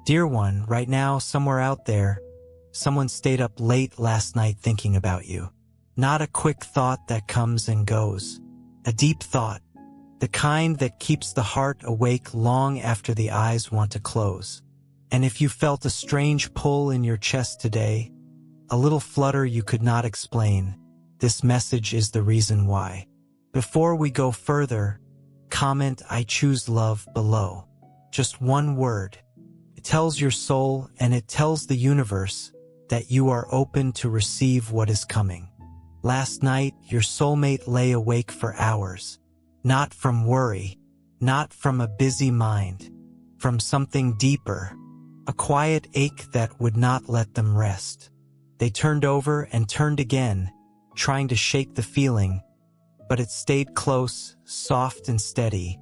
Dear one, right now, somewhere out there, someone stayed up late last night thinking about you. Not a quick thought that comes and goes. A deep thought. The kind that keeps the heart awake long after the eyes want to close. And if you felt a strange pull in your chest today, a little flutter you could not explain, this message is the reason why. Before we go further, comment "I choose love" below. Just one word. It tells your soul and it tells the universe that you are open to receive what is coming. Last night, your soulmate lay awake for hours. Not from worry, not from a busy mind, from something deeper, a quiet ache that would not let them rest. They turned over and turned again, trying to shake the feeling, but it stayed close, soft and steady,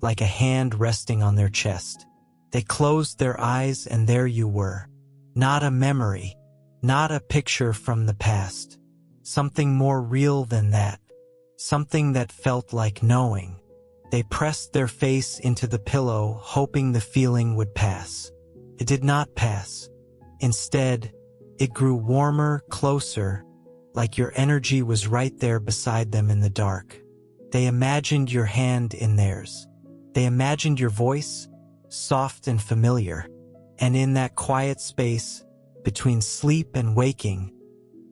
like a hand resting on their chest. They closed their eyes and there you were. Not a memory, not a picture from the past. Something more real than that. Something that felt like knowing. They pressed their face into the pillow, hoping the feeling would pass. It did not pass. Instead, it grew warmer, closer, like your energy was right there beside them in the dark. They imagined your hand in theirs. They imagined your voice, soft and familiar. And in that quiet space, between sleep and waking,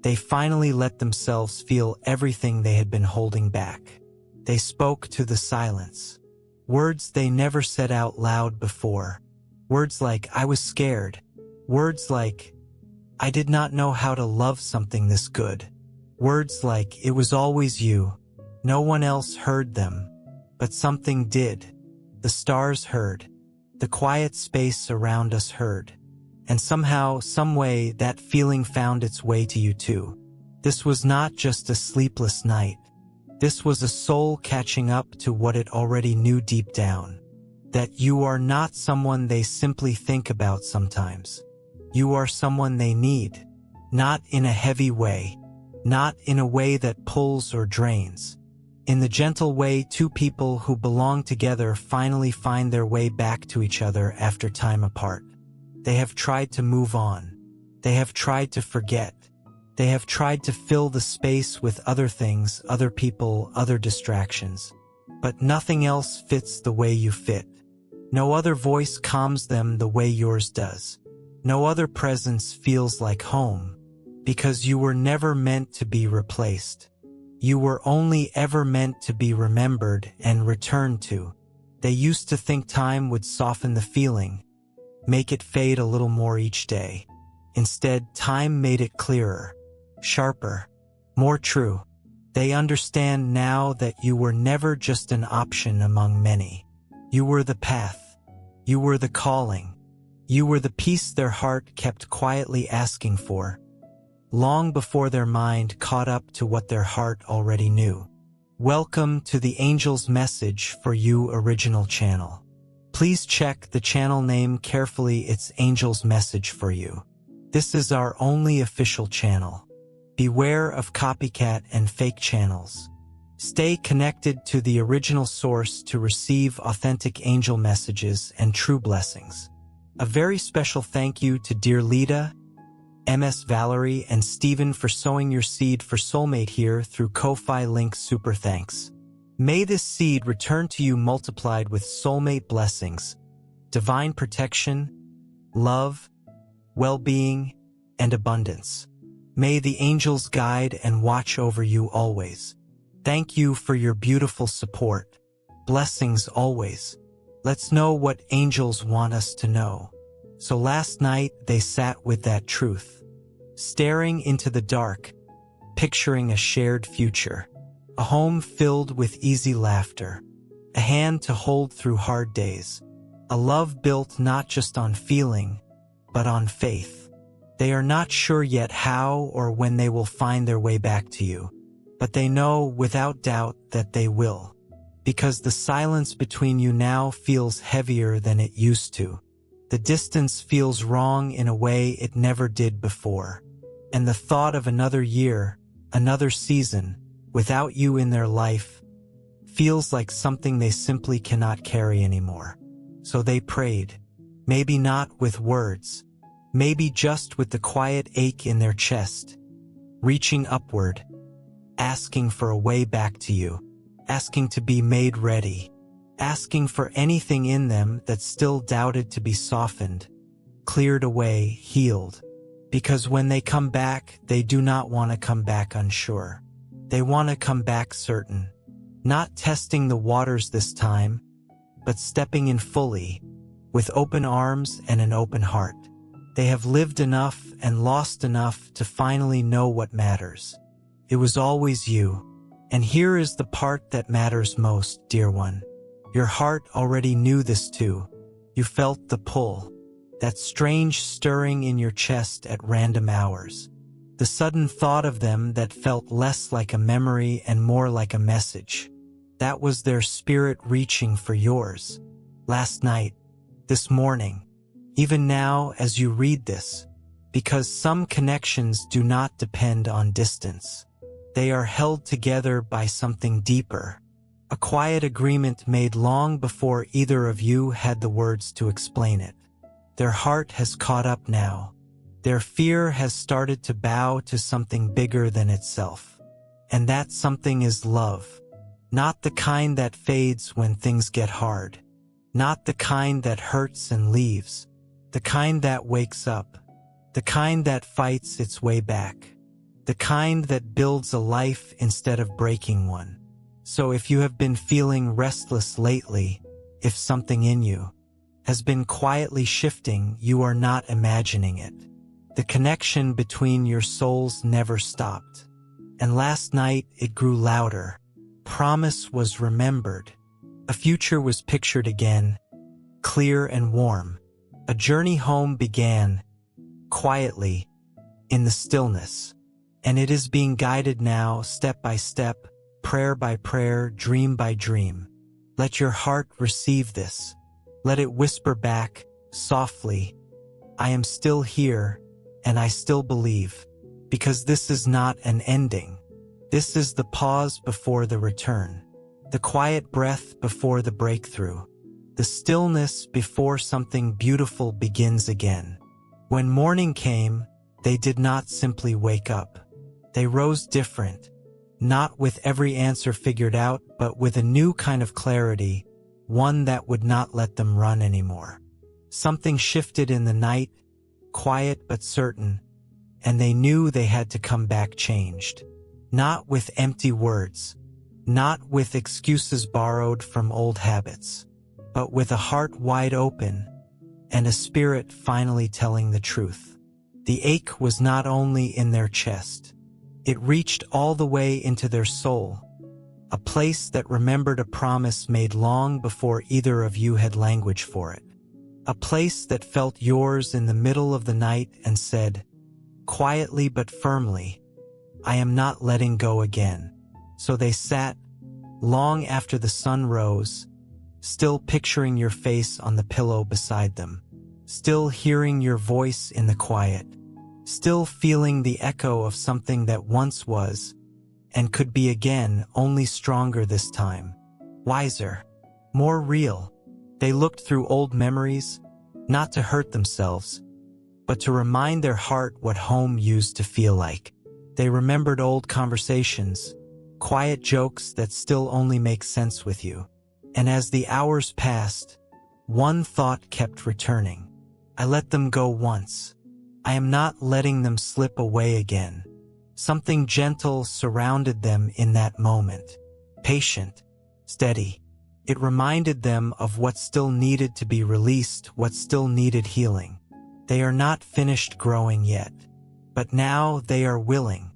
they finally let themselves feel everything they had been holding back. They spoke to the silence. Words they never said out loud before. Words like, "I was scared." Words like, "I did not know how to love something this good." Words like, "It was always you." No one else heard them, but something did. The stars heard. The quiet space around us heard. And somehow, someway, that feeling found its way to you too. This was not just a sleepless night. This was a soul catching up to what it already knew deep down. That you are not someone they simply think about sometimes. You are someone they need. Not in a heavy way. Not in a way that pulls or drains. In the gentle way two people who belong together finally find their way back to each other after time apart. They have tried to move on. They have tried to forget. They have tried to fill the space with other things, other people, other distractions. But nothing else fits the way you fit. No other voice calms them the way yours does. No other presence feels like home. Because you were never meant to be replaced. You were only ever meant to be remembered and returned to. They used to think time would soften the feeling, make it fade a little more each day. Instead, time made it clearer, sharper, more true. They understand now that you were never just an option among many. You were the path. You were the calling. You were the peace their heart kept quietly asking for, long before their mind caught up to what their heart already knew. Welcome to the Angel's Message for You original channel. Please check the channel name carefully. It's Angel's Message for You. This is our only official channel. Beware of copycat and fake channels. Stay connected to the original source to receive authentic angel messages and true blessings. A very special thank you to dear Lita, MS Valerie, and Stephen for sowing your seed for Soulmate here through Ko-Fi link. Super thanks. May this seed return to you multiplied with soulmate blessings, divine protection, love, well-being, and abundance. May the angels guide and watch over you always. Thank you for your beautiful support. Blessings always. Let's know what angels want us to know. So last night they sat with that truth, staring into the dark, picturing a shared future. A home filled with easy laughter, a hand to hold through hard days, a love built not just on feeling, but on faith. They are not sure yet how or when they will find their way back to you, but they know without doubt that they will, because the silence between you now feels heavier than it used to. The distance feels wrong in a way it never did before, and the thought of another year, another season, without you in their life, feels like something they simply cannot carry anymore. So they prayed, Maybe not with words, maybe just with the quiet ache in their chest, reaching upward, asking for a way back to you, asking to be made ready, asking for anything in them that still doubted to be softened, cleared away, healed. Because when they come back, they do not want to come back unsure. They want to come back certain, not testing the waters this time, but stepping in fully, with open arms and an open heart. They have lived enough and lost enough to finally know what matters. It was always you. And here is the part that matters most, dear one. Your heart already knew this too. You felt the pull, that strange stirring in your chest at random hours. The sudden thought of them that felt less like a memory and more like a message. That was their spirit reaching for yours. Last night, this morning, even now as you read this, because some connections do not depend on distance. They are held together by something deeper. A quiet agreement made long before either of you had the words to explain it. Their heart has caught up now. Their fear has started to bow to something bigger than itself. And that something is love. Not the kind that fades when things get hard. Not the kind that hurts and leaves. The kind that wakes up. The kind that fights its way back. The kind that builds a life instead of breaking one. So if you have been feeling restless lately, if something in you has been quietly shifting, you are not imagining it. The connection between your souls never stopped. And last night it grew louder. Promise was remembered. A future was pictured again, clear and warm. A journey home began, quietly, in the stillness. And it is being guided now, step by step, prayer by prayer, dream by dream. Let your heart receive this. Let it whisper back, softly, I am still here, and I still believe. Because this is not an ending. This is the pause before the return. The quiet breath before the breakthrough. The stillness before something beautiful begins again. When morning came, they did not simply wake up. They rose different. Not with every answer figured out, but with a new kind of clarity. One that would not let them run anymore. Something shifted in the night, quiet but certain, and they knew they had to come back changed. Not with empty words, not with excuses borrowed from old habits, but with a heart wide open and a spirit finally telling the truth. The ache was not only in their chest, it reached all the way into their soul. A place that remembered a promise made long before either of you had language for it. A place that felt yours in the middle of the night and said, quietly but firmly, I am not letting go again. So they sat, long after the sun rose, still picturing your face on the pillow beside them, still hearing your voice in the quiet, still feeling the echo of something that once was, and could be again, only stronger this time, wiser, more real. They looked through old memories, not to hurt themselves, but to remind their heart what home used to feel like. They remembered old conversations, quiet jokes that still only make sense with you. And as the hours passed, one thought kept returning. I let them go once. I am not letting them slip away again. Something gentle surrounded them in that moment. Patient, steady. It reminded them of what still needed to be released, what still needed healing. They are not finished growing yet, but now they are willing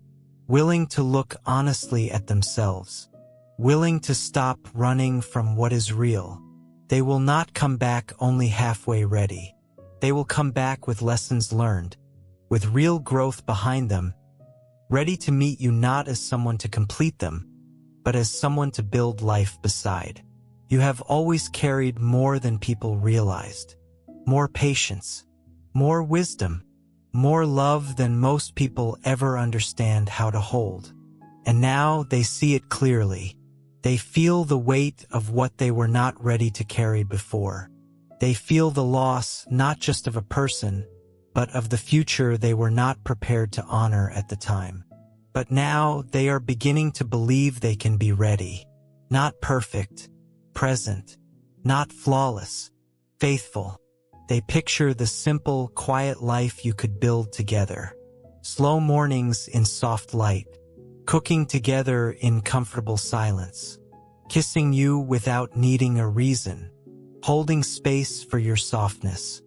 to look honestly at themselves, willing to stop running from what is real. They will not come back only halfway ready. They will come back with lessons learned, with real growth behind them, ready to meet you not as someone to complete them, but as someone to build life beside. You have always carried more than people realized. More patience, more wisdom, more love than most people ever understand how to hold. And now they see it clearly. They feel the weight of what they were not ready to carry before. They feel the loss not just of a person, but of the future they were not prepared to honor at the time. But now they are beginning to believe they can be ready. Not perfect, present, not flawless, faithful. They picture the simple, quiet life you could build together. Slow mornings in soft light, cooking together in comfortable silence, kissing you without needing a reason, holding space for your softness,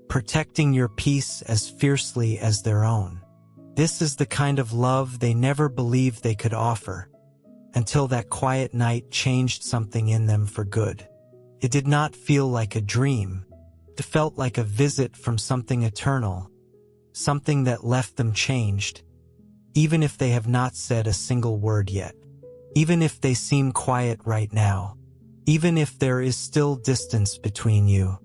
protecting your peace as fiercely as their own. This is the kind of love they never believed they could offer, until that quiet night changed something in them for good. It did not feel like a dream. It felt like a visit from something eternal, something that left them changed, even if they have not said a single word yet, even if they seem quiet right now, even if there is still distance between you.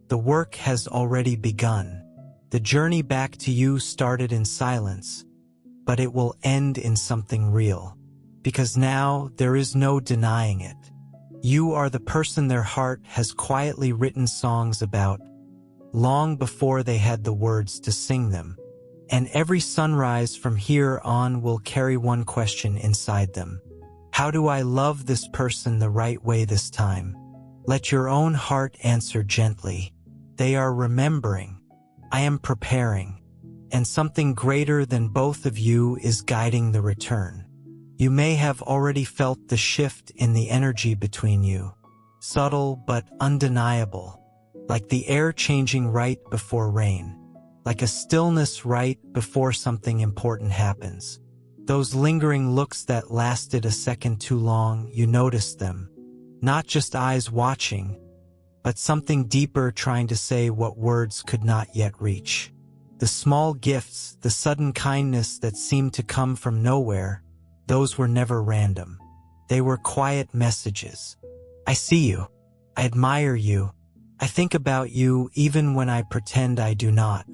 The work has already begun. The journey back to you started in silence, but it will end in something real, because now there is no denying it. You are the person their heart has quietly written songs about, long before they had the words to sing them. And every sunrise from here on will carry one question inside them. How do I love this person the right way this time? Let your own heart answer gently. They are remembering. I am preparing. And something greater than both of you is guiding the return. You may have already felt the shift in the energy between you. Subtle but undeniable. Like the air changing right before rain. Like a stillness right before something important happens. Those lingering looks that lasted a second too long, you noticed them. Not just eyes watching, but something deeper trying to say what words could not yet reach. The small gifts, the sudden kindness that seemed to come from nowhere, those were never random. They were quiet messages. I see you. I admire you. I think about you even when I pretend I do not.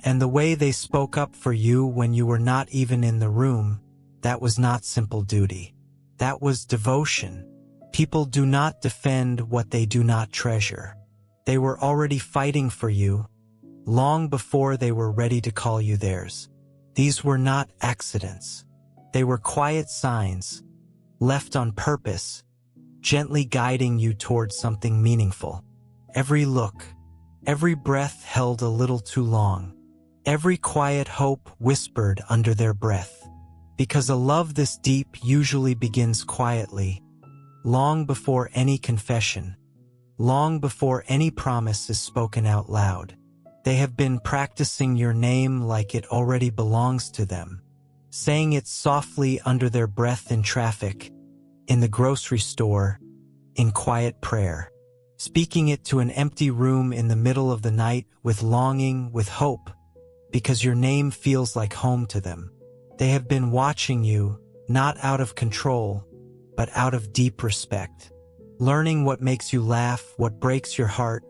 And the way they spoke up for you when you were not even in the room, that was not simple duty. That was devotion. People do not defend what they do not treasure. They were already fighting for you, long before they were ready to call you theirs. These were not accidents. They were quiet signs, left on purpose, gently guiding you towards something meaningful. Every look, every breath held a little too long. Every quiet hope whispered under their breath. Because a love this deep usually begins quietly, long before any confession, long before any promise is spoken out loud. They have been practicing your name like it already belongs to them, saying it softly under their breath in traffic, in the grocery store, in quiet prayer, speaking it to an empty room in the middle of the night with longing, with hope, because your name feels like home to them. They have been watching you, not out of control, but out of deep respect, learning what makes you laugh, what breaks your heart,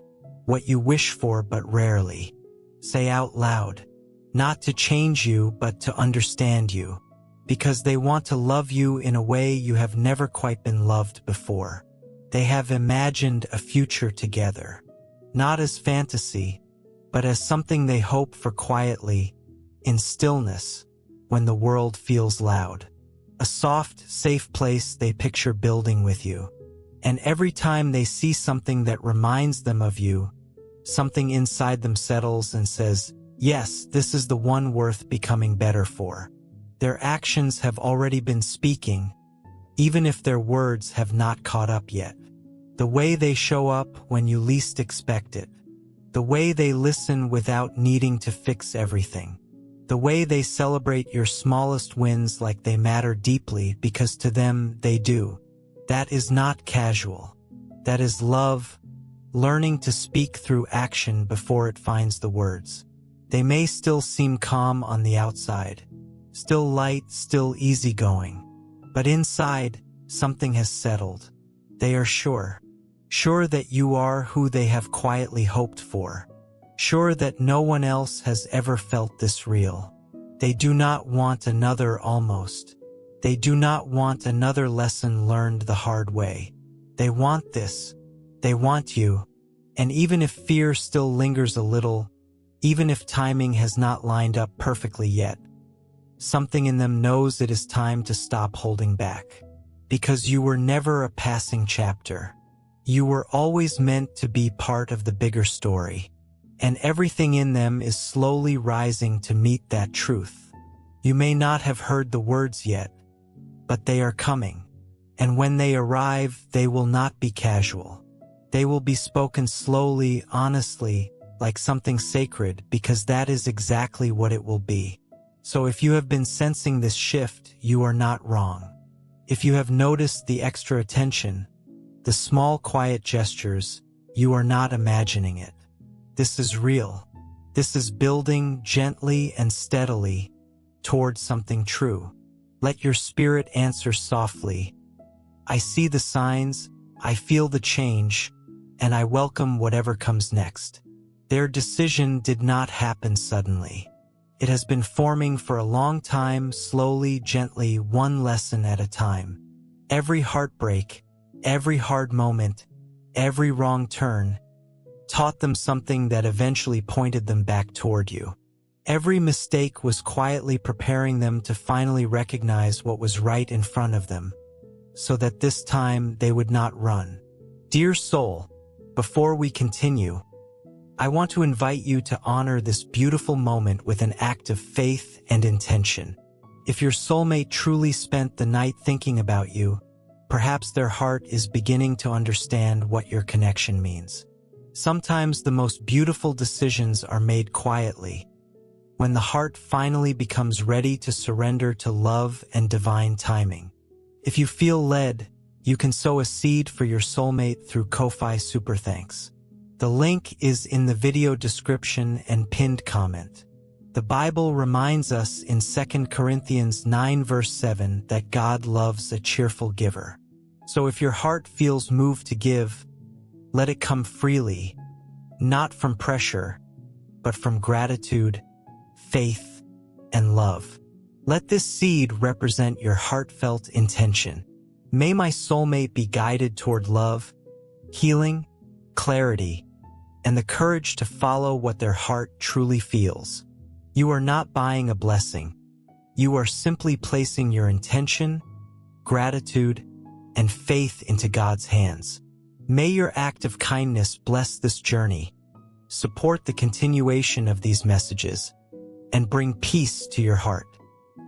what you wish for but rarely say out loud, not to change you but to understand you, because they want to love you in a way you have never quite been loved before. They have imagined a future together, not as fantasy, but as something they hope for quietly, in stillness, when the world feels loud. A soft, safe place they picture building with you. And every time they see something that reminds them of you, something inside them settles and says, yes, this is the one worth becoming better for. Their actions have already been speaking, even if their words have not caught up yet. The way they show up when you least expect it. The way they listen without needing to fix everything. The way they celebrate your smallest wins like they matter deeply because to them they do. That is not casual. That is love, learning to speak through action before it finds the words. They may still seem calm on the outside, still light, still easygoing, but inside, something has settled. They are sure that you are who they have quietly hoped for, sure that no one else has ever felt this real. They do not want another almost. They do not want another lesson learned the hard way. They want this. They want you. And even if fear still lingers a little, even if timing has not lined up perfectly yet, something in them knows it is time to stop holding back. Because you were never a passing chapter. You were always meant to be part of the bigger story. And everything in them is slowly rising to meet that truth. You may not have heard the words yet, but they are coming. And when they arrive, they will not be casual. They will be spoken slowly, honestly, like something sacred, because that is exactly what it will be. So if you have been sensing this shift, you are not wrong. If you have noticed the extra attention, the small quiet gestures, you are not imagining it. This is real. This is building gently and steadily towards something true. Let your spirit answer softly. I see the signs, I feel the change, and I welcome whatever comes next. Their decision did not happen suddenly. It has been forming for a long time, slowly, gently, one lesson at a time. Every heartbreak, every hard moment, every wrong turn, taught them something that eventually pointed them back toward you. Every mistake was quietly preparing them to finally recognize what was right in front of them, so that this time they would not run. Dear soul, before we continue, I want to invite you to honor this beautiful moment with an act of faith and intention. If your soulmate truly spent the night thinking about you, perhaps their heart is beginning to understand what your connection means. Sometimes the most beautiful decisions are made quietly, when the heart finally becomes ready to surrender to love and divine timing. If you feel led, you can sow a seed for your soulmate through Ko-Fi Super Thanks. The link is in the video description and pinned comment. The Bible reminds us in 2 Corinthians 9 verse 7 that God loves a cheerful giver. So if your heart feels moved to give, let it come freely, not from pressure, but from gratitude, faith, and love. Let this seed represent your heartfelt intention. May my soulmate be guided toward love, healing, clarity, and the courage to follow what their heart truly feels. You are not buying a blessing. You are simply placing your intention, gratitude, and faith into God's hands. May your act of kindness bless this journey, support the continuation of these messages, and bring peace to your heart.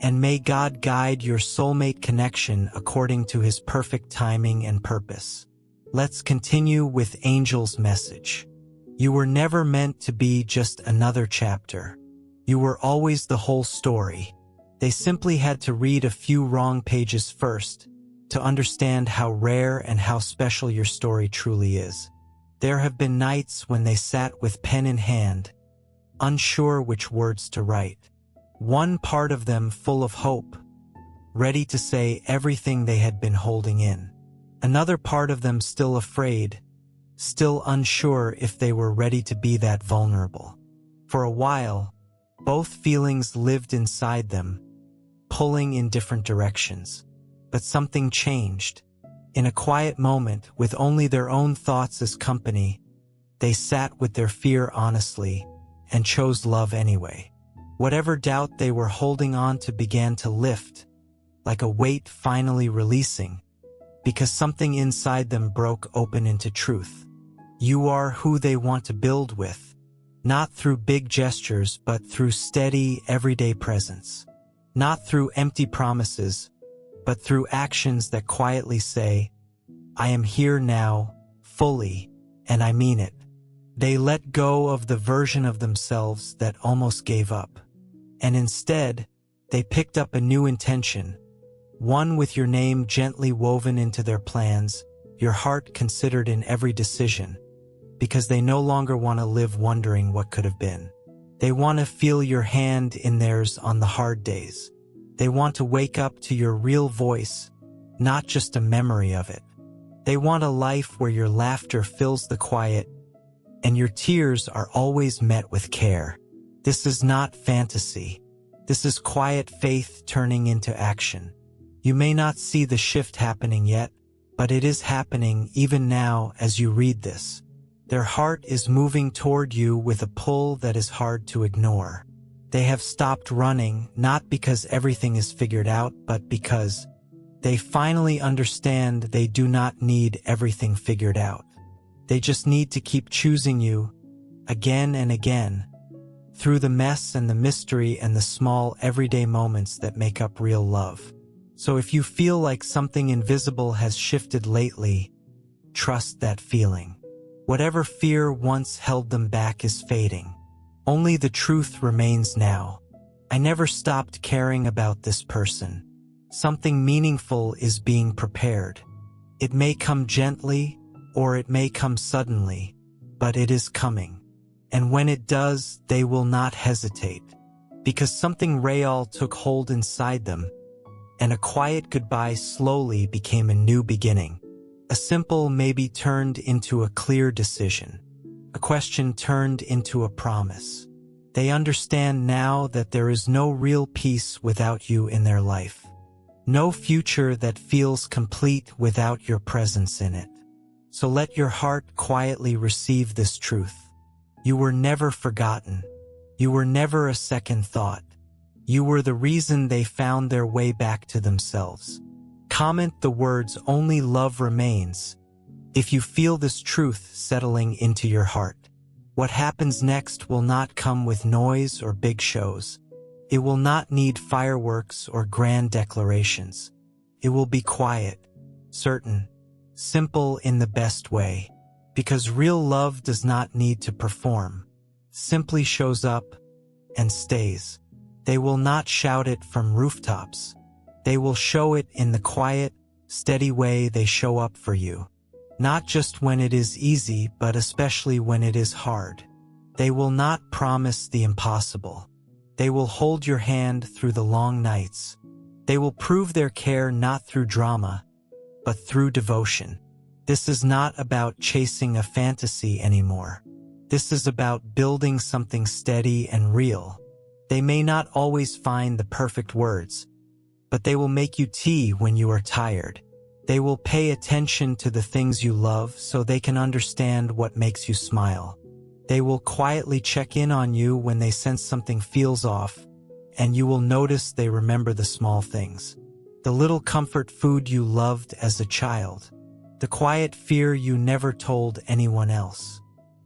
And may God guide your soulmate connection according to His perfect timing and purpose. Let's continue with Angel's message. You were never meant to be just another chapter. You were always the whole story. They simply had to read a few wrong pages first to understand how rare and how special your story truly is. There have been nights when they sat with pen in hand, unsure which words to write. One part of them full of hope, ready to say everything they had been holding in. Another part of them still afraid, still unsure if they were ready to be that vulnerable. For a while, both feelings lived inside them, pulling in different directions. But something changed. In a quiet moment, with only their own thoughts as company, they sat with their fear honestly and chose love anyway. Whatever doubt they were holding on to began to lift, like a weight finally releasing, because something inside them broke open into truth. You are who they want to build with, not through big gestures, but through steady, everyday presence. Not through empty promises, but through actions that quietly say, I am here now, fully, and I mean it. They let go of the version of themselves that almost gave up. And instead, they picked up a new intention, one with your name gently woven into their plans, your heart considered in every decision, because they no longer want to live wondering what could have been. They want to feel your hand in theirs on the hard days. They want to wake up to your real voice, not just a memory of it. They want a life where your laughter fills the quiet and your tears are always met with care. This is not fantasy. This is quiet faith turning into action. You may not see the shift happening yet, but it is happening even now as you read this. Their heart is moving toward you with a pull that is hard to ignore. They have stopped running, not because everything is figured out, but because they finally understand they do not need everything figured out. They just need to keep choosing you again and again, through the mess and the mystery and the small everyday moments that make up real love. So if you feel like something invisible has shifted lately, trust that feeling. Whatever fear once held them back is fading. Only the truth remains now. I never stopped caring about this person. Something meaningful is being prepared. It may come gently, or it may come suddenly, but it is coming. And when it does, they will not hesitate, because something real took hold inside them, and a quiet goodbye slowly became a new beginning. A simple maybe turned into a clear decision. A question turned into a promise. They understand now that there is no real peace without you in their life. No future that feels complete without your presence in it. So let your heart quietly receive this truth. You were never forgotten. You were never a second thought. You were the reason they found their way back to themselves. Comment the words "Only love remains" if you feel this truth settling into your heart. What happens next will not come with noise or big shows. It will not need fireworks or grand declarations. It will be quiet, certain, simple in the best way. Because real love does not need to perform. Simply shows up and stays. They will not shout it from rooftops. They will show it in the quiet, steady way they show up for you. Not just when it is easy, but especially when it is hard. They will not promise the impossible. They will hold your hand through the long nights. They will prove their care not through drama, but through devotion. This is not about chasing a fantasy anymore. This is about building something steady and real. They may not always find the perfect words, but they will make you tea when you are tired. They will pay attention to the things you love so they can understand what makes you smile. They will quietly check in on you when they sense something feels off, and you will notice they remember the small things. The little comfort food you loved as a child. The quiet fear you never told anyone else.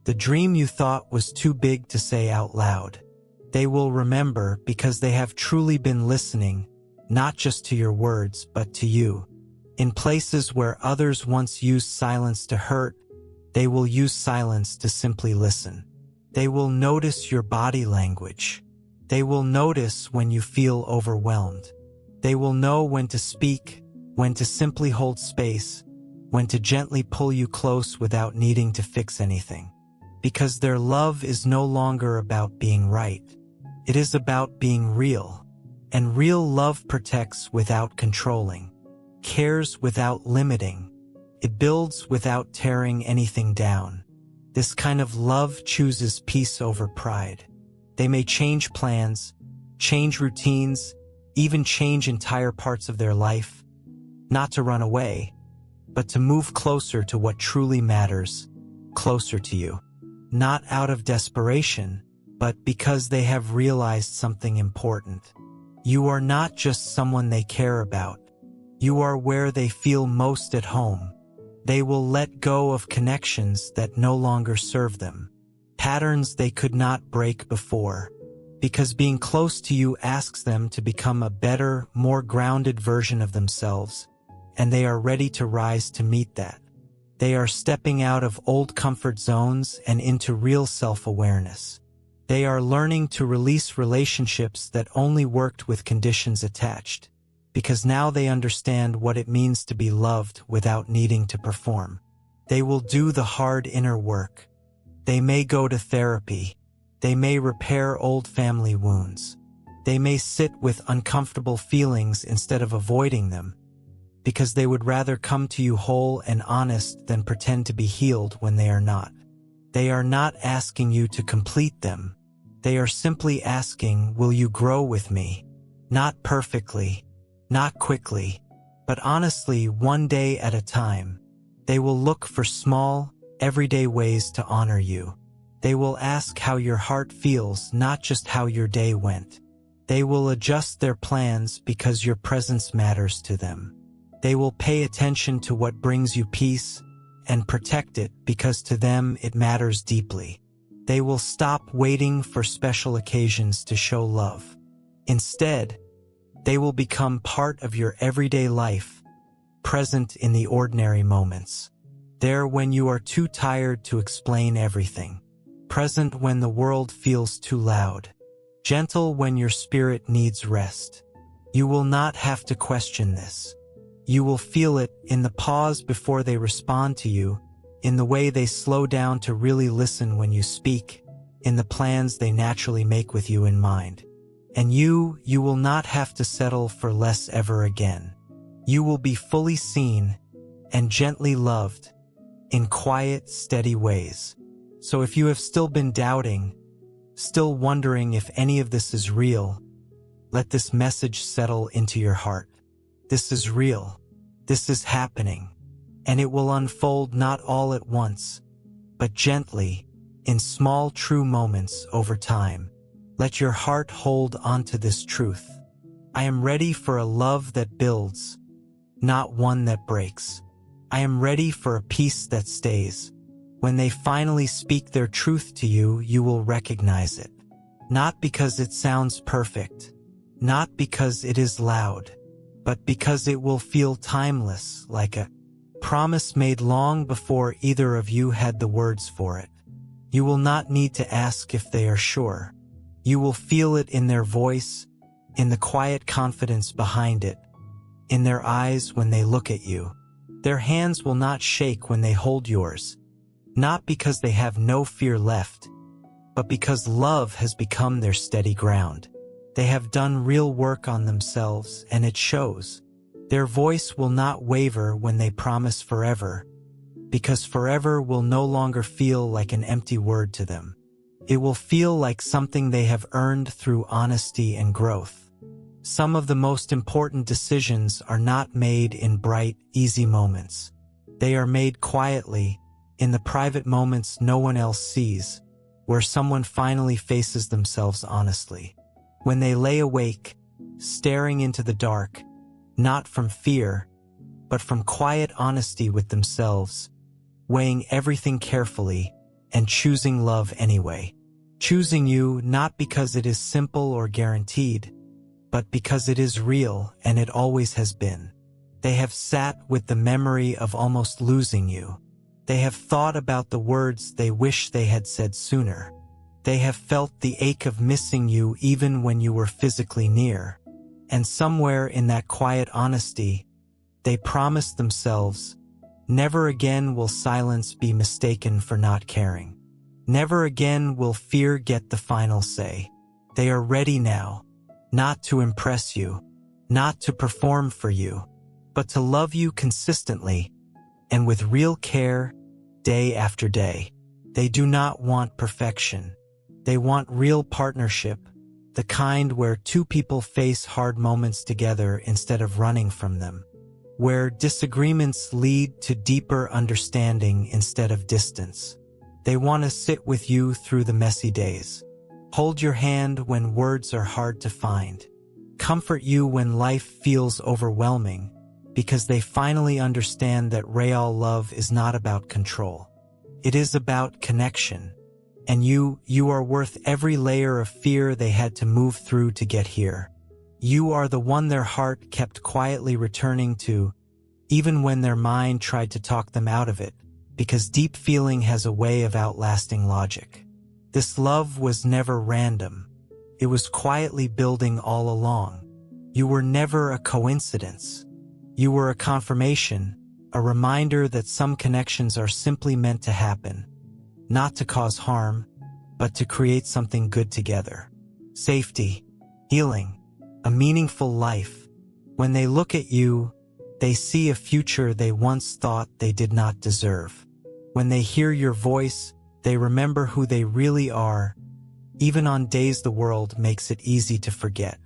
The dream you thought was too big to say out loud. They will remember because they have truly been listening, not just to your words, but to you. In places where others once used silence to hurt, they will use silence to simply listen. They will notice your body language. They will notice when you feel overwhelmed. They will know when to speak, when to simply hold space, when to gently pull you close without needing to fix anything. Because their love is no longer about being right. It is about being real. And real love protects without controlling, cares without limiting. It builds without tearing anything down. This kind of love chooses peace over pride. They may change plans, change routines, even change entire parts of their life, not to run away, but to move closer to what truly matters, closer to you. Not out of desperation, but because they have realized something important. You are not just someone they care about. You are where they feel most at home. They will let go of connections that no longer serve them, patterns they could not break before, because being close to you asks them to become a better, more grounded version of themselves, and they are ready to rise to meet that. They are stepping out of old comfort zones and into real self-awareness. They are learning to release relationships that only worked with conditions attached, because now they understand what it means to be loved without needing to perform. They will do the hard inner work. They may go to therapy. They may repair old family wounds. They may sit with uncomfortable feelings instead of avoiding them, because they would rather come to you whole and honest than pretend to be healed when they are not. They are not asking you to complete them. They are simply asking, will you grow with me? Not perfectly, not quickly, but honestly, one day at a time. They will look for small, everyday ways to honor you. They will ask how your heart feels, not just how your day went. They will adjust their plans because your presence matters to them. They will pay attention to what brings you peace and protect it because to them it matters deeply. They will stop waiting for special occasions to show love. Instead, they will become part of your everyday life, present in the ordinary moments. There when you are too tired to explain everything. Present when the world feels too loud. Gentle when your spirit needs rest. You will not have to question this. You will feel it in the pause before they respond to you, in the way they slow down to really listen when you speak, in the plans they naturally make with you in mind. And you will not have to settle for less ever again. You will be fully seen and gently loved in quiet, steady ways. So if you have still been doubting, still wondering if any of this is real, let this message settle into your heart. This is real. This is happening. And it will unfold not all at once, but gently, in small true moments over time. Let your heart hold onto this truth. I am ready for a love that builds, not one that breaks. I am ready for a peace that stays. When they finally speak their truth to you, you will recognize it. Not because it sounds perfect, not because it is loud, but because it will feel timeless, like a promise made long before either of you had the words for it. You will not need to ask if they are sure. You will feel it in their voice, in the quiet confidence behind it, in their eyes when they look at you. Their hands will not shake when they hold yours, not because they have no fear left, but because love has become their steady ground. They have done real work on themselves, and it shows. Their voice will not waver when they promise forever, because forever will no longer feel like an empty word to them. It will feel like something they have earned through honesty and growth. Some of the most important decisions are not made in bright, easy moments. They are made quietly, in the private moments no one else sees, where someone finally faces themselves honestly. When they lay awake, staring into the dark, not from fear, but from quiet honesty with themselves, weighing everything carefully and choosing love anyway. Choosing you not because it is simple or guaranteed, but because it is real and it always has been. They have sat with the memory of almost losing you. They have thought about the words they wish they had said sooner. They have felt the ache of missing you even when you were physically near. And somewhere in that quiet honesty, they promised themselves, never again will silence be mistaken for not caring. Never again will fear get the final say. They are ready now, not to impress you, not to perform for you, but to love you consistently and with real care, day after day. They do not want perfection. They want real partnership, the kind where two people face hard moments together instead of running from them, where disagreements lead to deeper understanding instead of distance. They want to sit with you through the messy days, hold your hand when words are hard to find, comfort you when life feels overwhelming, because they finally understand that real love is not about control. It is about connection. And you are worth every layer of fear they had to move through to get here. You are the one their heart kept quietly returning to, even when their mind tried to talk them out of it, because deep feeling has a way of outlasting logic. This love was never random. It was quietly building all along. You were never a coincidence. You were a confirmation, a reminder that some connections are simply meant to happen. Not to cause harm, but to create something good together. Safety, healing, a meaningful life. When they look at you, they see a future they once thought they did not deserve. When they hear your voice, they remember who they really are, even on days the world makes it easy to forget.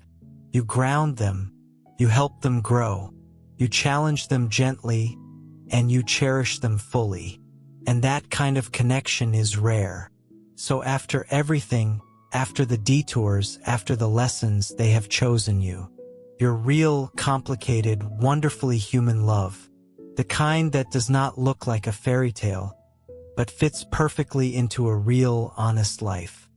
You ground them, you help them grow, you challenge them gently, and you cherish them fully. And that kind of connection is rare. So after everything, after the detours, after the lessons, they have chosen you. Your real, complicated, wonderfully human love. The kind that does not look like a fairy tale, but fits perfectly into a real, honest life.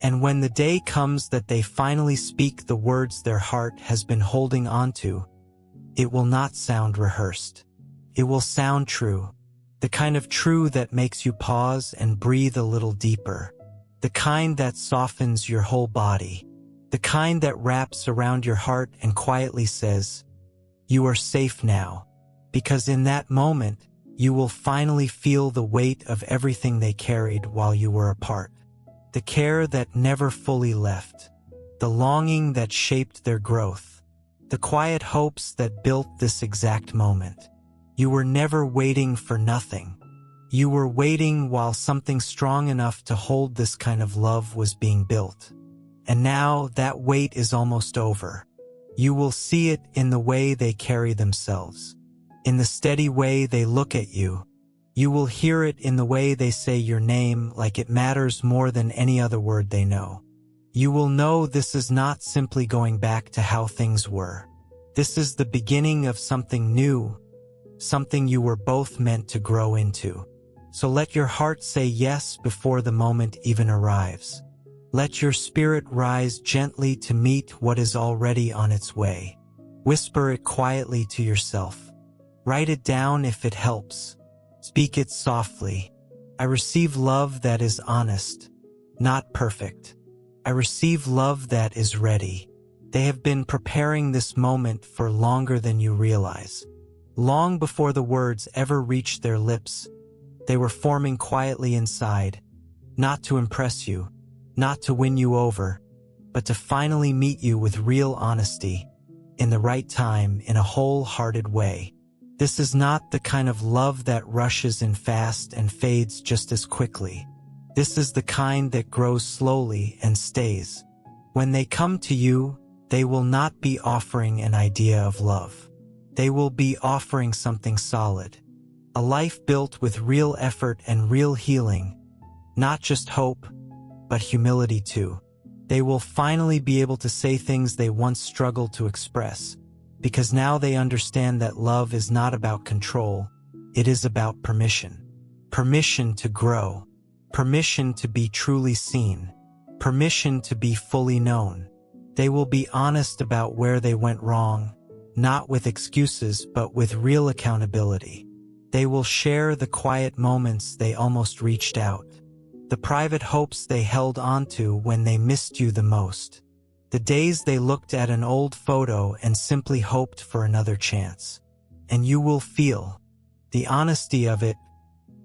And when the day comes that they finally speak the words their heart has been holding onto, it will not sound rehearsed. It will sound true. The kind of true that makes you pause and breathe a little deeper. The kind that softens your whole body. The kind that wraps around your heart and quietly says, "You are safe now." Because in that moment, you will finally feel the weight of everything they carried while you were apart. The care that never fully left. The longing that shaped their growth. The quiet hopes that built this exact moment. You were never waiting for nothing. You were waiting while something strong enough to hold this kind of love was being built. And now that wait is almost over. You will see it in the way they carry themselves. In the steady way they look at you. You will hear it in the way they say your name like it matters more than any other word they know. You will know this is not simply going back to how things were. This is the beginning of something new, something you were both meant to grow into. So let your heart say yes before the moment even arrives. Let your spirit rise gently to meet what is already on its way. Whisper it quietly to yourself. Write it down if it helps. Speak it softly. I receive love that is honest, not perfect. I receive love that is ready. They have been preparing this moment for longer than you realize. Long before the words ever reached their lips, they were forming quietly inside, not to impress you, not to win you over, but to finally meet you with real honesty, in the right time, in a wholehearted way. This is not the kind of love that rushes in fast and fades just as quickly. This is the kind that grows slowly and stays. When they come to you, they will not be offering an idea of love. They will be offering something solid. A life built with real effort and real healing. Not just hope, but humility too. They will finally be able to say things they once struggled to express, because now they understand that love is not about control, it is about permission. Permission to grow. Permission to be truly seen. Permission to be fully known. They will be honest about where they went wrong, not with excuses but with real accountability. They will share the quiet moments they almost reached out. The private hopes they held onto when they missed you the most. The days they looked at an old photo and simply hoped for another chance. And you will feel the honesty of it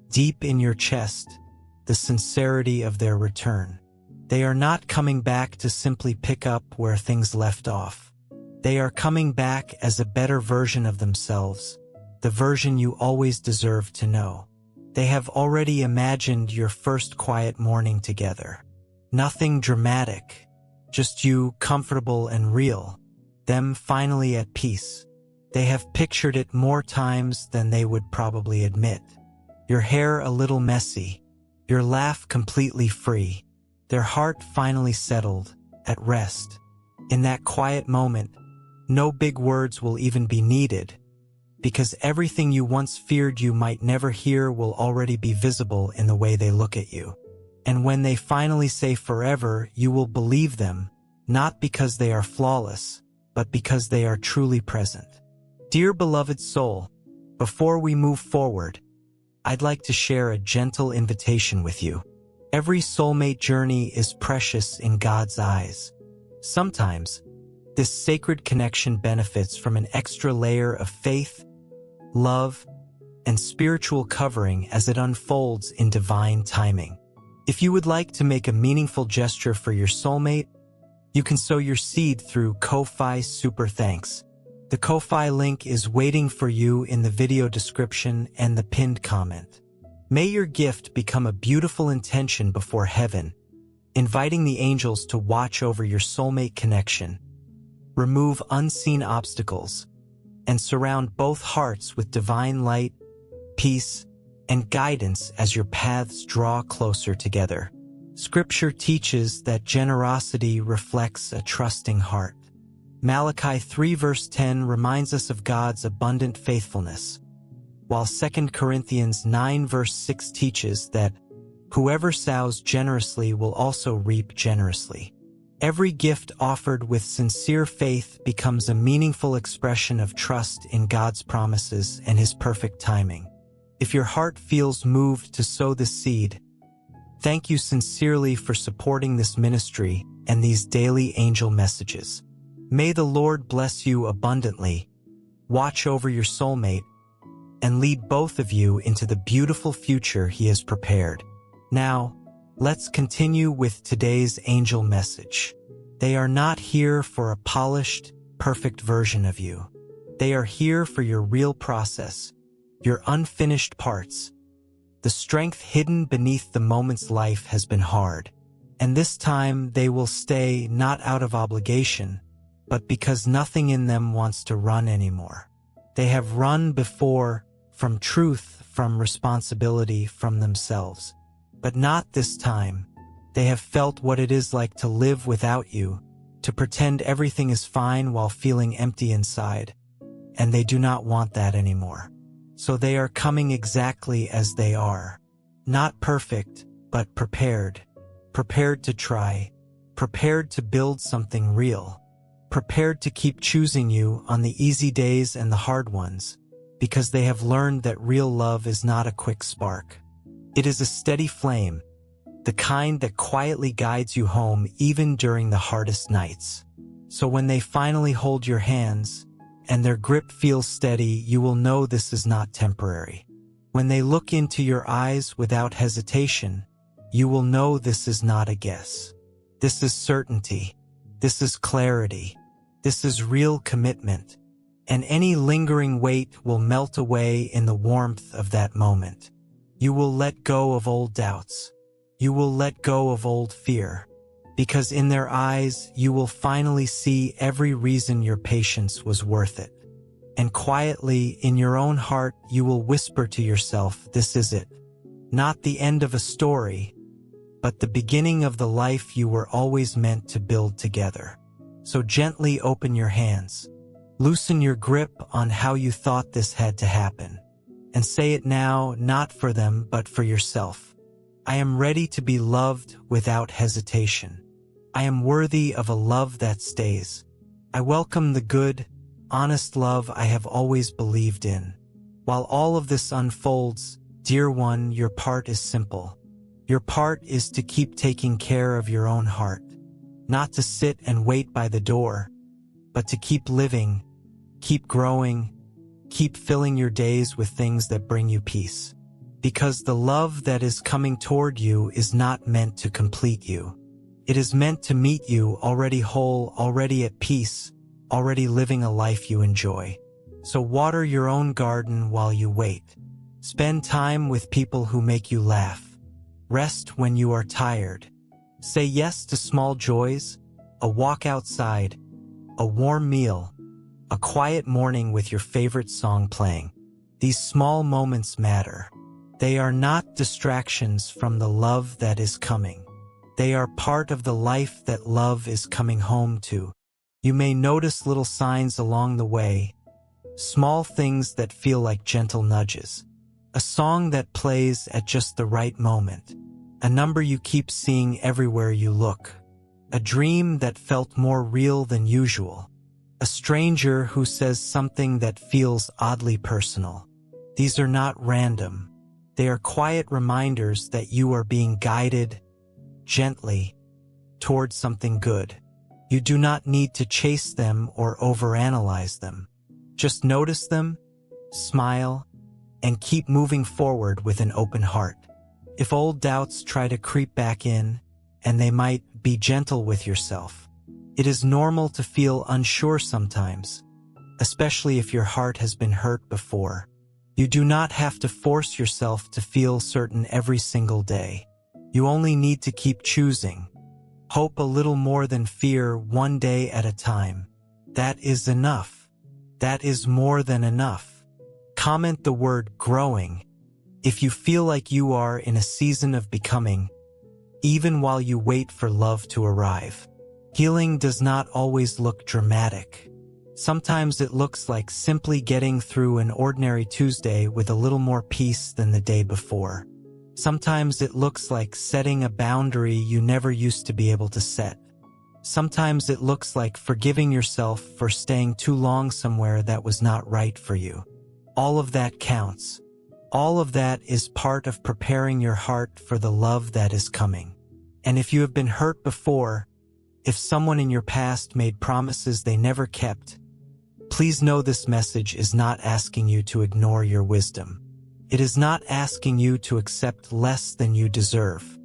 deep in your chest, the sincerity of their return. They are not coming back to simply pick up where things left off. They are coming back as a better version of themselves, the version you always deserved to know. They have already imagined your first quiet morning together. Nothing dramatic, just you comfortable and real, them finally at peace. They have pictured it more times than they would probably admit. Your hair a little messy, your laugh completely free, their heart finally settled, at rest. In that quiet moment, no big words will even be needed, because everything you once feared you might never hear will already be visible in the way they look at you. And when they finally say forever, you will believe them, not because they are flawless, but because they are truly present. Dear beloved soul, before we move forward, I'd like to share a gentle invitation with you. Every soulmate journey is precious in God's eyes. Sometimes, this sacred connection benefits from an extra layer of faith, love, and spiritual covering as it unfolds in divine timing. If you would like to make a meaningful gesture for your soulmate, you can sow your seed through Ko-Fi Super Thanks. The Ko-Fi link is waiting for you in the video description and the pinned comment. May your gift become a beautiful intention before heaven, inviting the angels to watch over your soulmate connection, remove unseen obstacles, and surround both hearts with divine light, peace, and guidance as your paths draw closer together. Scripture teaches that generosity reflects a trusting heart. Malachi 3 verse 10 reminds us of God's abundant faithfulness, while 2 Corinthians 9 verse 6 teaches that whoever sows generously will also reap generously. Every gift offered with sincere faith becomes a meaningful expression of trust in God's promises and His perfect timing. If your heart feels moved to sow this seed, thank you sincerely for supporting this ministry and these daily angel messages. May the Lord bless you abundantly, watch over your soulmate, and lead both of you into the beautiful future He has prepared. Now, let's continue with today's angel message. They are not here for a polished, perfect version of you. They are here for your real process, your unfinished parts, the strength hidden beneath the moments life has been hard. And this time they will stay not out of obligation, but because nothing in them wants to run anymore. They have run before, from truth, from responsibility, from themselves. But not this time. They have felt what it is like to live without you, to pretend everything is fine while feeling empty inside. And they do not want that anymore. So they are coming exactly as they are. Not perfect, but prepared. Prepared to try. Prepared to build something real. Prepared to keep choosing you on the easy days and the hard ones, because they have learned that real love is not a quick spark. It is a steady flame, the kind that quietly guides you home even during the hardest nights. So when they finally hold your hands, and their grip feels steady, you will know this is not temporary. When they look into your eyes without hesitation, you will know this is not a guess. This is certainty. This is clarity. This is real commitment. And any lingering weight will melt away in the warmth of that moment. You will let go of old doubts. You will let go of old fear. Because in their eyes, you will finally see every reason your patience was worth it. And quietly, in your own heart, you will whisper to yourself, this is it. Not the end of a story, but the beginning of the life you were always meant to build together. So gently open your hands. Loosen your grip on how you thought this had to happen. And say it now, not for them, but for yourself. I am ready to be loved without hesitation. I am worthy of a love that stays. I welcome the good, honest love I have always believed in. While all of this unfolds, dear one, your part is simple. Your part is to keep taking care of your own heart. Not to sit and wait by the door, but to keep living, keep growing, keep filling your days with things that bring you peace. Because the love that is coming toward you is not meant to complete you. It is meant to meet you already whole, already at peace, already living a life you enjoy. So water your own garden while you wait. Spend time with people who make you laugh. Rest when you are tired. Say yes to small joys, a walk outside, a warm meal, a quiet morning with your favorite song playing. These small moments matter. They are not distractions from the love that is coming. They are part of the life that love is coming home to. You may notice little signs along the way, small things that feel like gentle nudges, a song that plays at just the right moment, a number you keep seeing everywhere you look, a dream that felt more real than usual, a stranger who says something that feels oddly personal. These are not random. They are quiet reminders that you are being guided gently towards something good. You do not need to chase them or overanalyze them. Just notice them, smile, and keep moving forward with an open heart. If old doubts try to creep back in, and they might, be gentle with yourself. It is normal to feel unsure sometimes, especially if your heart has been hurt before. You do not have to force yourself to feel certain every single day. You only need to keep choosing. Hope a little more than fear, one day at a time. That is enough. That is more than enough. Comment the word growing If you feel like you are in a season of becoming, even while you wait for love to arrive. Healing does not always look dramatic. Sometimes it looks like simply getting through an ordinary Tuesday with a little more peace than the day before. Sometimes it looks like setting a boundary you never used to be able to set. Sometimes it looks like forgiving yourself for staying too long somewhere that was not right for you. All of that counts. All of that is part of preparing your heart for the love that is coming. And if you have been hurt before, if someone in your past made promises they never kept, please know this message is not asking you to ignore your wisdom. It is not asking you to accept less than you deserve.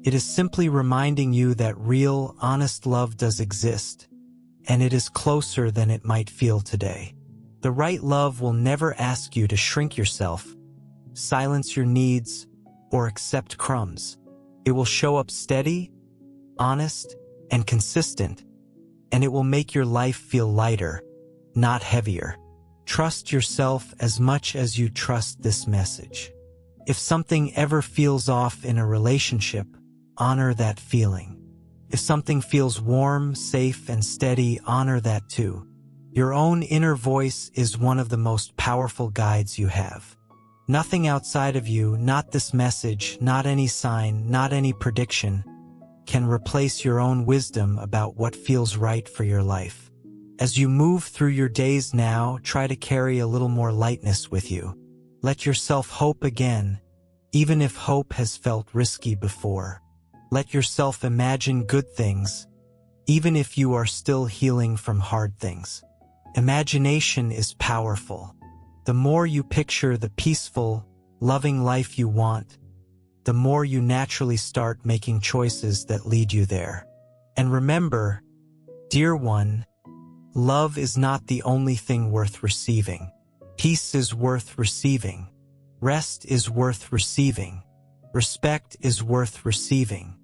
It is simply reminding you that real, honest love does exist, and it is closer than it might feel today. The right love will never ask you to shrink yourself, silence your needs, or accept crumbs. It will show up steady, honest, and consistent, and it will make your life feel lighter, not heavier. Trust yourself as much as you trust this message. If something ever feels off in a relationship, honor that feeling. If something feels warm, safe, and steady, honor that too. Your own inner voice is one of the most powerful guides you have. Nothing outside of you, not this message, not any sign, not any prediction, can replace your own wisdom about what feels right for your life. As you move through your days now, try to carry a little more lightness with you. Let yourself hope again, even if hope has felt risky before. Let yourself imagine good things, even if you are still healing from hard things. Imagination is powerful. The more you picture the peaceful, loving life you want, the more you naturally start making choices that lead you there. And remember, dear one, love is not the only thing worth receiving. Peace is worth receiving. Rest is worth receiving. Respect is worth receiving.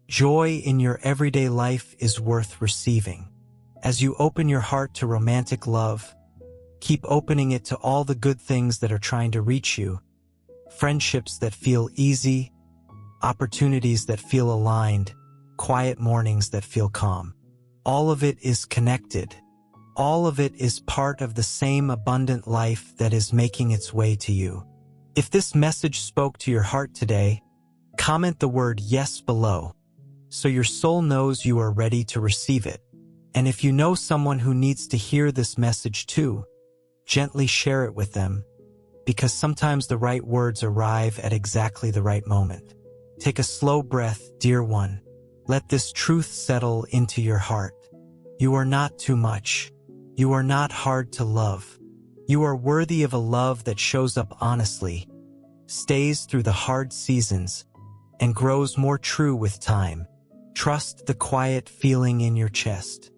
Joy in your everyday life is worth receiving. As you open your heart to romantic love, keep opening it to all the good things that are trying to reach you. Friendships that feel easy, opportunities that feel aligned, quiet mornings that feel calm. All of it is connected. All of it is part of the same abundant life that is making its way to you. If this message spoke to your heart today, comment the word yes below, so your soul knows you are ready to receive it. And if you know someone who needs to hear this message too, gently share it with them, because sometimes the right words arrive at exactly the right moment. Take a slow breath, dear one. Let this truth settle into your heart. You are not too much. You are not hard to love. You are worthy of a love that shows up honestly, stays through the hard seasons, and grows more true with time. Trust the quiet feeling in your chest.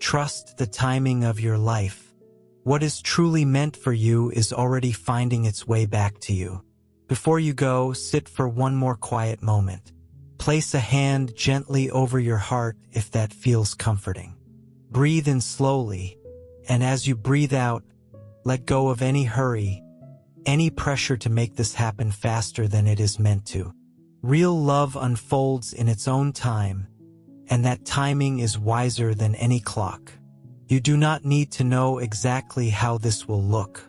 Trust the timing of your life. What is truly meant for you is already finding its way back to you. Before you go, sit for one more quiet moment. Place a hand gently over your heart if that feels comforting. Breathe in slowly, and as you breathe out, let go of any hurry, any pressure to make this happen faster than it is meant to. Real love unfolds in its own time, and that timing is wiser than any clock. You do not need to know exactly how this will look.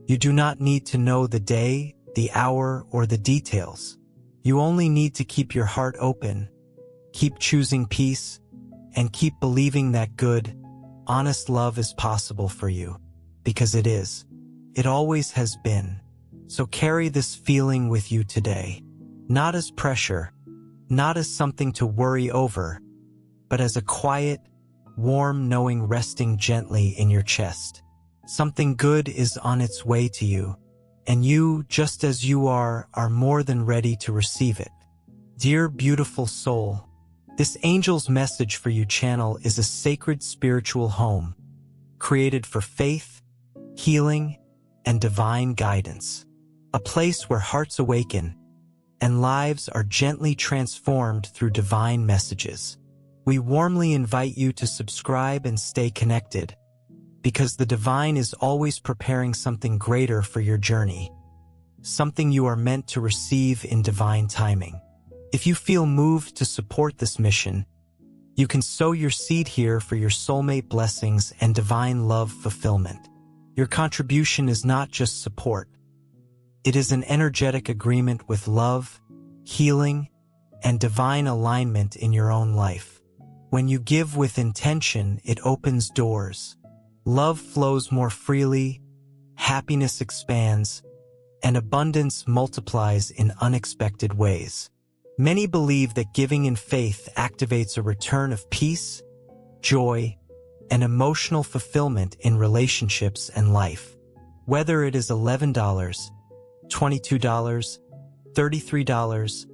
You do not need to know the day, the hour, or the details. You only need to keep your heart open, keep choosing peace, and keep believing that good, honest love is possible for you. Because it is. It always has been. So carry this feeling with you today. Not as pressure, not as something to worry over, but as a quiet, warm knowing resting gently in your chest. Something good is on its way to you, and you, just as you are more than ready to receive it. Dear beautiful soul, this angel's message for you channel is a sacred spiritual home, created for faith, healing, and divine guidance. A place where hearts awaken, and lives are gently transformed through divine messages. We warmly invite you to subscribe and stay connected, because the divine is always preparing something greater for your journey. something you are meant to receive in divine timing. If you feel moved to support this mission, you can sow your seed here for your soulmate blessings and divine love fulfillment. Your contribution is not just support. It is an energetic agreement with love, healing, and divine alignment in your own life. When you give with intention, it opens doors. Love flows more freely, happiness expands, and abundance multiplies in unexpected ways. Many believe that giving in faith activates a return of peace, joy, and emotional fulfillment in relationships and life. Whether it is $11, $22, $33,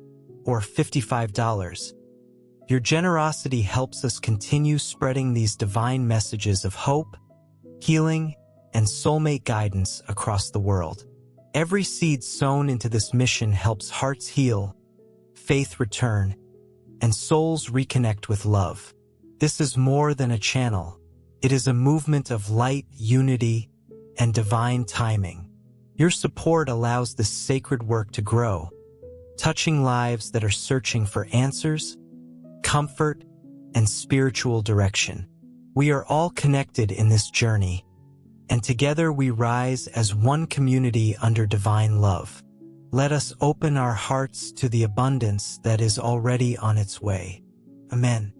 or $55, your generosity helps us continue spreading these divine messages of hope, healing, and soulmate guidance across the world. Every seed sown into this mission helps hearts heal, faith return, and souls reconnect with love. This is more than a channel. It is a movement of light, unity, and divine timing. Your support allows this sacred work to grow, touching lives that are searching for answers, comfort, and spiritual direction. We are all connected in this journey, and together we rise as one community under divine love. Let us open our hearts to the abundance that is already on its way. Amen.